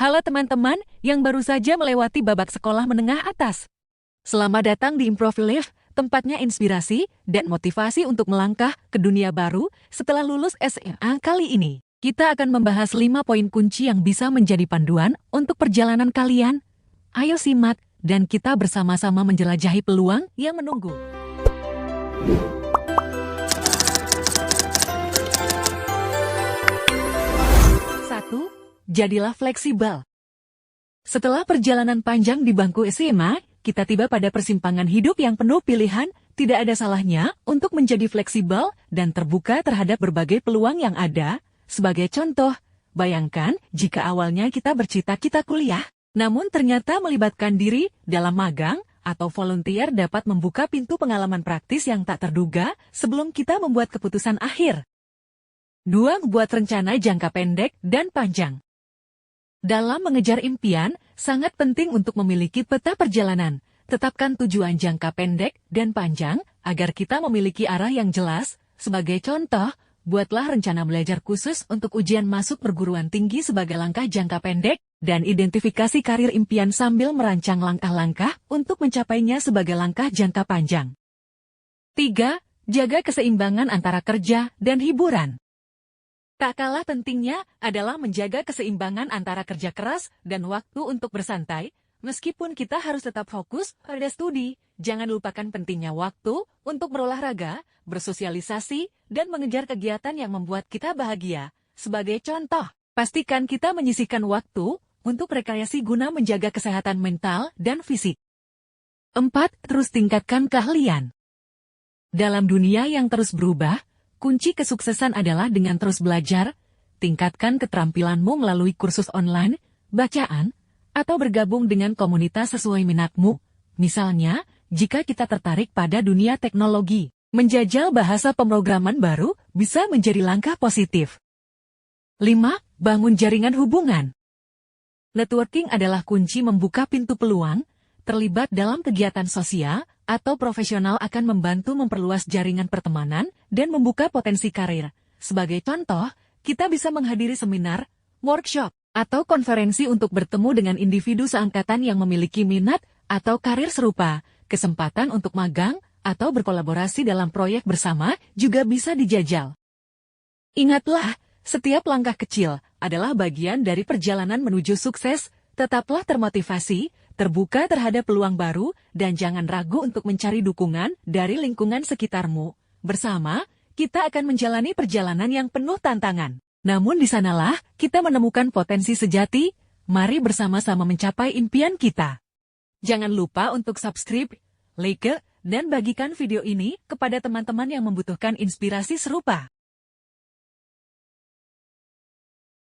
Halo teman-teman yang baru saja melewati babak sekolah menengah atas. Selamat datang di Improv Life, tempatnya inspirasi dan motivasi untuk melangkah ke dunia baru setelah lulus SMA. Kali ini, kita akan membahas 5 poin kunci yang bisa menjadi panduan untuk perjalanan kalian. Ayo simak, dan kita bersama-sama menjelajahi peluang yang menunggu. Jadilah fleksibel. Setelah perjalanan panjang di bangku SMA, kita tiba pada persimpangan hidup yang penuh pilihan. Tidak ada salahnya untuk menjadi fleksibel dan terbuka terhadap berbagai peluang yang ada. Sebagai contoh, bayangkan jika awalnya kita bercita-cita kuliah, namun ternyata melibatkan diri dalam magang atau volunteer dapat membuka pintu pengalaman praktis yang tak terduga sebelum kita membuat keputusan akhir. 2. Buat rencana jangka pendek dan panjang. Dalam mengejar impian, sangat penting untuk memiliki peta perjalanan. Tetapkan tujuan jangka pendek dan panjang agar kita memiliki arah yang jelas. Sebagai contoh, buatlah rencana belajar khusus untuk ujian masuk perguruan tinggi sebagai langkah jangka pendek dan identifikasi karir impian sambil merancang langkah-langkah untuk mencapainya sebagai langkah jangka panjang. 3. Jaga keseimbangan antara kerja dan hiburan. Tak kalah pentingnya adalah menjaga keseimbangan antara kerja keras dan waktu untuk bersantai. Meskipun kita harus tetap fokus pada studi, jangan lupakan pentingnya waktu untuk berolahraga, bersosialisasi, dan mengejar kegiatan yang membuat kita bahagia. Sebagai contoh, pastikan kita menyisihkan waktu untuk rekreasi guna menjaga kesehatan mental dan fisik. 4. Terus tingkatkan keahlian. Dalam dunia yang terus berubah, kunci kesuksesan adalah dengan terus belajar. Tingkatkan keterampilanmu melalui kursus online, bacaan, atau bergabung dengan komunitas sesuai minatmu. Misalnya, jika kita tertarik pada dunia teknologi, menjajal bahasa pemrograman baru bisa menjadi langkah positif. 5. Bangun jaringan hubungan. Networking adalah kunci membuka pintu peluang. Terlibat dalam kegiatan sosial atau profesional akan membantu memperluas jaringan pertemanan dan membuka potensi karir. Sebagai contoh, kita bisa menghadiri seminar, workshop, atau konferensi untuk bertemu dengan individu seangkatan yang memiliki minat atau karir serupa. Kesempatan untuk magang atau berkolaborasi dalam proyek bersama juga bisa dijajal. Ingatlah, setiap langkah kecil adalah bagian dari perjalanan menuju sukses. Tetaplah termotivasi, terbuka terhadap peluang baru, dan jangan ragu untuk mencari dukungan dari lingkungan sekitarmu. Bersama, kita akan menjalani perjalanan yang penuh tantangan. Namun di sanalah kita menemukan potensi sejati. Mari bersama-sama mencapai impian kita. Jangan lupa untuk subscribe, like, dan bagikan video ini kepada teman-teman yang membutuhkan inspirasi serupa.